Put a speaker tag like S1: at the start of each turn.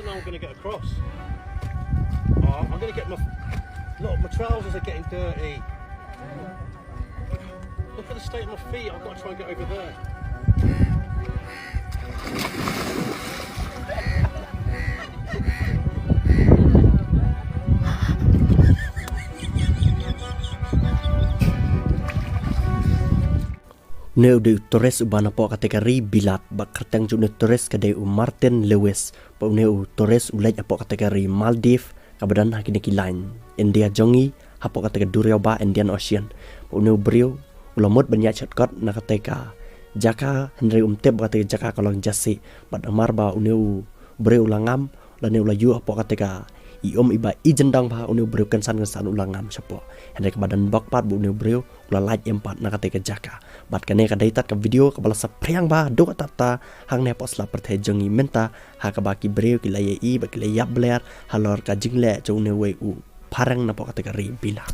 S1: don't know I'm going to get across. Oh, I'm going to get my... Look, my trousers are getting dirty. Look at the state of my feet. I've got to try and get over there.
S2: Neu de Torres ubana po kategori bilat bak kertang ju Torres kadai Martin Lewis po neu Torres ulai po kategori Maldives kabadan hakini kilain India jongi hapo kategori Duria ba Indian Ocean po neu briew ulamot banyak shortcut na kategori jaka henry umtep kategori jaka kolong jasi bad amar ba neu briew langam la neu laju hapo kategori iom iba ijendang ba uneu breu kensan ulangam sapo hendak badan bakpat bu uneu breu ulalaj empat na kate jaka bat kane kadai tat ka video ka bala sapriang ba do tata hang ne pos la perthe jongi menta ha ka baki breu ki laye i ba ki layap bler halor ka jingle cho uneu we u parang na po kate ka ri bila